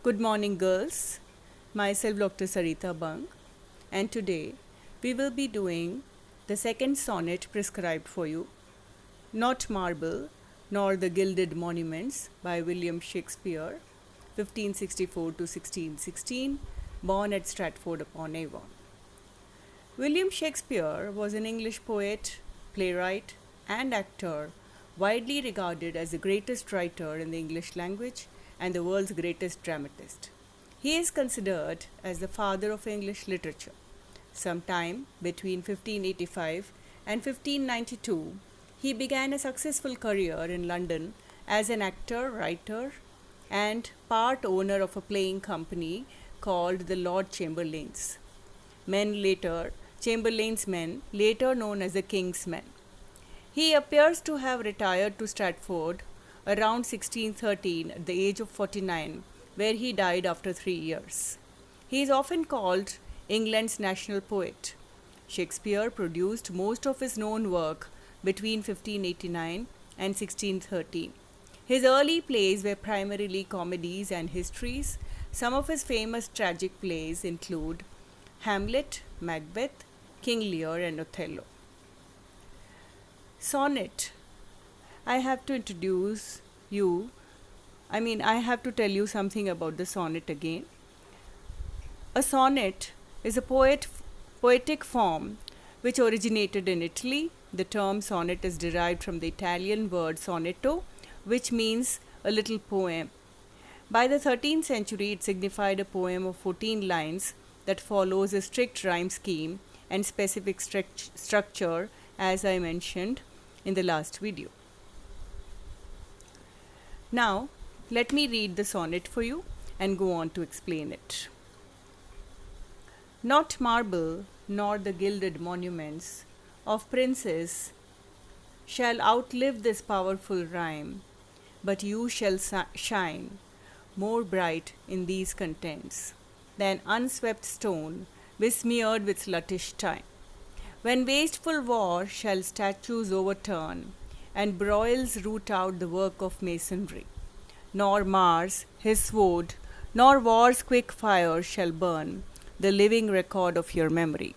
Good morning, girls. Myself, Dr. Sarita Bang, and today we will be doing the second sonnet prescribed for you, Not Marble Nor the Gilded Monuments by William Shakespeare, 1564 to 1616, born at Stratford upon Avon. William Shakespeare was an English poet, playwright, and actor, widely regarded as the greatest writer in the English language and the world's greatest dramatist. He is considered as the father of English literature. Sometime between 1585 and 1592, he began a successful career in London as an actor, writer, and part owner of a playing company called the Lord Chamberlains. Chamberlain's Men, later known as the King's Men. He appears to have retired to Stratford around 1613 at the age of 49, where he died after 3 years. He is often called England's national poet. Shakespeare produced most of his known work between 1589 and 1613. His early plays were primarily comedies and histories. Some of his famous tragic plays include Hamlet, Macbeth, King Lear, and Othello. Sonnet. I have to tell you something about the sonnet again. A sonnet is a poetic form which originated in Italy. The term sonnet is derived from the Italian word sonetto, which means a little poem. By the 13th century, it signified a poem of 14 lines that follows a strict rhyme scheme and specific structure, as I mentioned in the last video. Now, let me read the sonnet for you and go on to explain it. Not marble nor the gilded monuments of princes shall outlive this powerful rhyme, but you shall shine more bright in these contents than unswept stone besmeared with sluttish time. When wasteful war shall statues overturn, and broils root out the work of masonry, nor Mars his sword, nor war's quick fire shall burn the living record of your memory.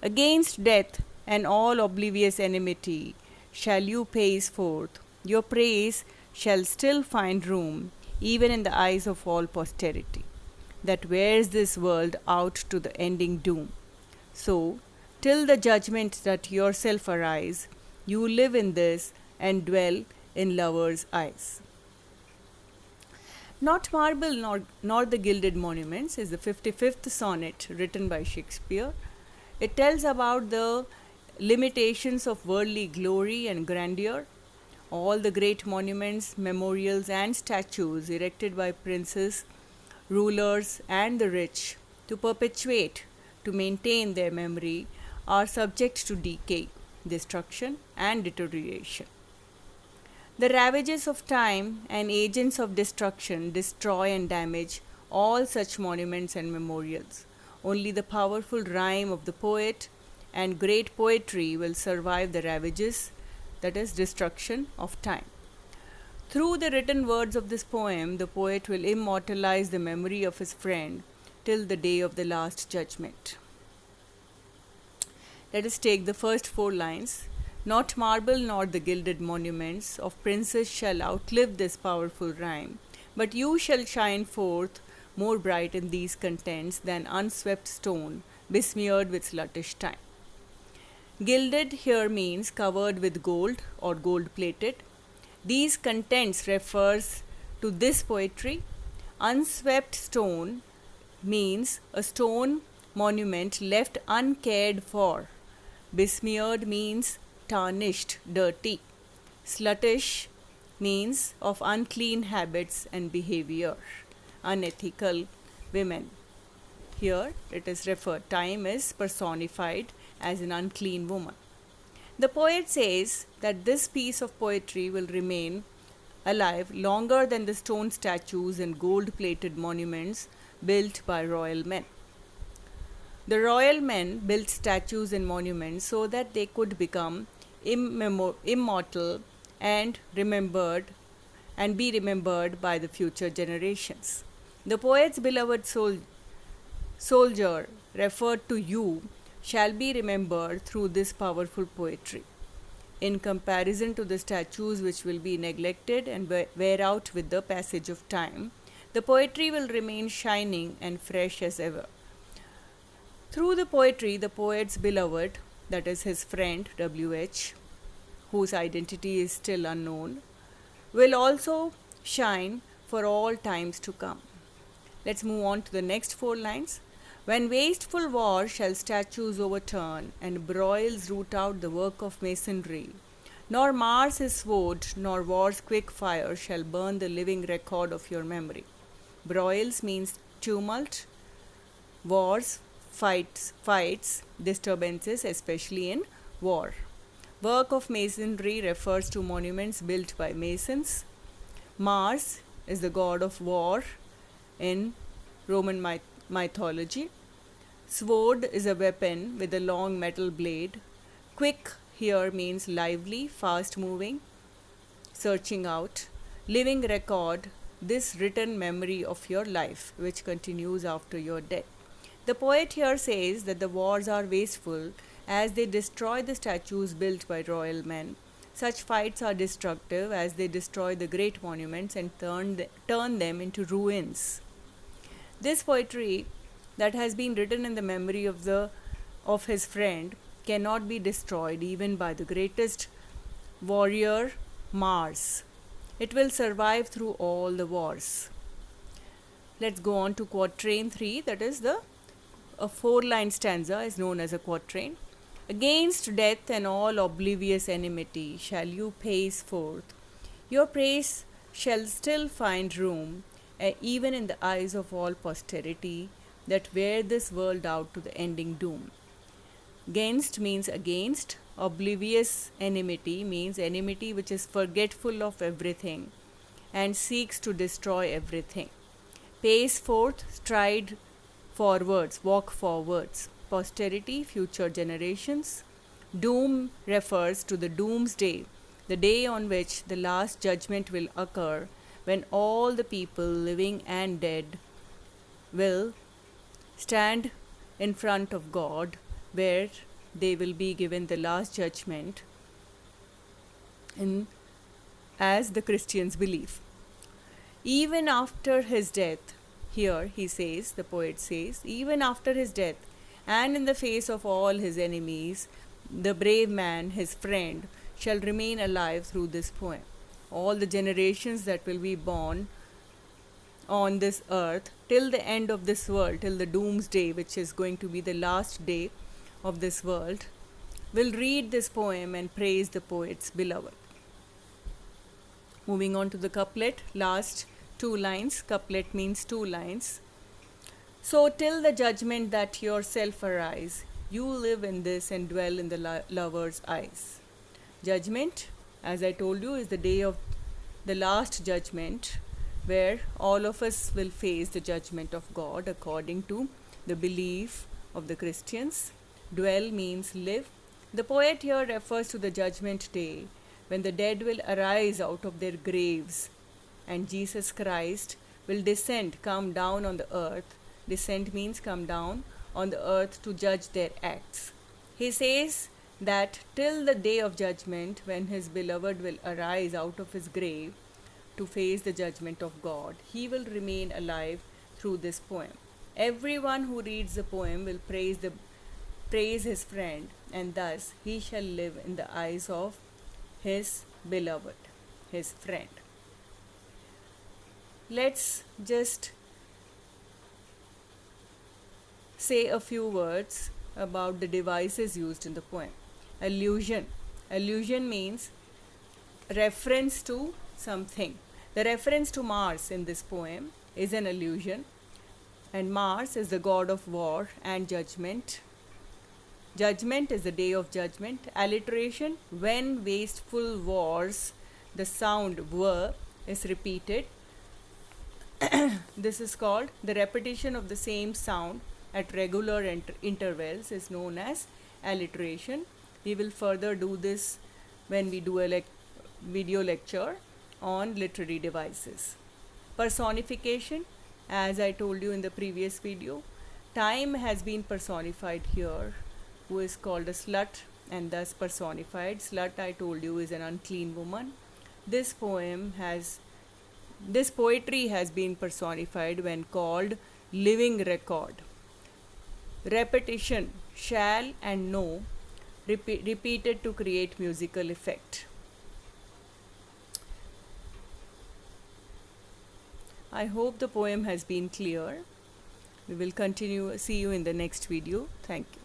Against death and all oblivious enmity shall you pace forth, your praise shall still find room even in the eyes of all posterity, that wears this world out to the ending doom. So, till the judgment that yourself arise, you live in this and dwell in lovers' eyes. Not marble nor the gilded monuments is the 55th sonnet written by Shakespeare. It tells about the limitations of worldly glory and grandeur. All the great monuments, memorials, and statues erected by princes, rulers, and the rich to maintain their memory are subject to decay, destruction, and deterioration. The ravages of time and agents of destruction destroy and damage all such monuments and memorials. Only the powerful rhyme of the poet and great poetry will survive the ravages, that is, destruction of time. Through the written words of this poem, the poet will immortalize the memory of his friend till the day of the last judgment. Let us take the first 4 lines. Not marble nor the gilded monuments of princes shall outlive this powerful rhyme, but you shall shine forth more bright in these contents than unswept stone besmeared with sluttish time. Gilded here means covered with gold or gold plated. These contents refers to this poetry. Unswept stone means a stone monument left uncared for. Besmeared means tarnished, dirty. Sluttish means of unclean habits and behavior, unethical women. Here it is referred, time is personified as an unclean woman. The poet says that this piece of poetry will remain alive longer than the stone statues and gold-plated monuments built by royal men. The royal men built statues and monuments so that they could become immortal and be remembered by the future generations. The poet's beloved soldier referred to you shall be remembered through this powerful poetry. In comparison to the statues which will be neglected and wear out with the passage of time, the poetry will remain shining and fresh as ever. Through the poetry, the poet's beloved, that is his friend W.H., whose identity is still unknown, will also shine for all times to come. Let's move on to the next 4 lines. When wasteful war shall statues overturn, and broils root out the work of masonry, nor Mars his sword, nor war's quick fire shall burn the living record of your memory. Broils means tumult, wars, fights, disturbances, especially in war. Work of masonry refers to monuments built by masons. Mars is the god of war in Roman mythology. Sword is a weapon with a long metal blade. Quick here means lively, fast moving, searching out. Living record, this written memory of your life, which continues after your death. The poet here says that the wars are wasteful as they destroy the statues built by royal men. Such fights are destructive as they destroy the great monuments and turn them into ruins. This poetry that has been written in the memory of his friend cannot be destroyed even by the greatest warrior, Mars. It will survive through all the wars. Let's go on to quatrain 3, that is a 4-line stanza is known as a quatrain. Against death and all oblivious enmity shall you pace forth. Your praise shall still find room, even in the eyes of all posterity that wear this world out to the ending doom. Against means against. Oblivious enmity means enmity which is forgetful of everything and seeks to destroy everything. Pace forth, stride forwards, walk forwards. Posterity, future generations. Doom refers to the doomsday, the day on which the last judgment will occur, when all the people, living and dead, will stand in front of God, where they will be given the last judgment as the Christians believe. Even after his death, here he says, the poet says, even after his death and in the face of all his enemies, the brave man, his friend, shall remain alive through this poem. All the generations that will be born on this earth till the end of this world, till the doomsday, which is going to be the last day of this world, will read this poem and praise the poet's beloved. Moving on to the couplet, last 2 lines. Couplet means 2 lines. So till the judgment that yourself arise, you live in this and dwell in the lover's eyes. Judgment, as I told you, is the day of the last judgment, where all of us will face the judgment of God according to the belief of the Christians. Dwell means live. The poet here refers to the judgment day when the dead will arise out of their graves and Jesus Christ will descend, come down on the earth. Descend means come down on the earth to judge their acts. He says that till the day of judgment, when his beloved will arise out of his grave to face the judgment of God, he will remain alive through this poem. Everyone who reads the poem will praise his friend, and thus he shall live in the eyes of his beloved, his friend. Let's just say a few words about the devices used in the poem. Allusion. Allusion means reference to something. The reference to Mars in this poem is an allusion, and Mars is the god of war and judgment. Judgment is the day of judgment. Alliteration, when wasteful wars, the sound v is repeated. This is called the repetition of the same sound at regular intervals is known as alliteration. We will further do this when we do a video lecture on literary devices. Personification, As I told you in the previous video, time has been personified here, who is called a slut and thus personified. Slut, I told you, is an unclean woman. This poetry has been personified when called living record. Repetition, shall and no, repeated to create musical effect. I hope the poem has been clear. We will see you in the next video. Thank you.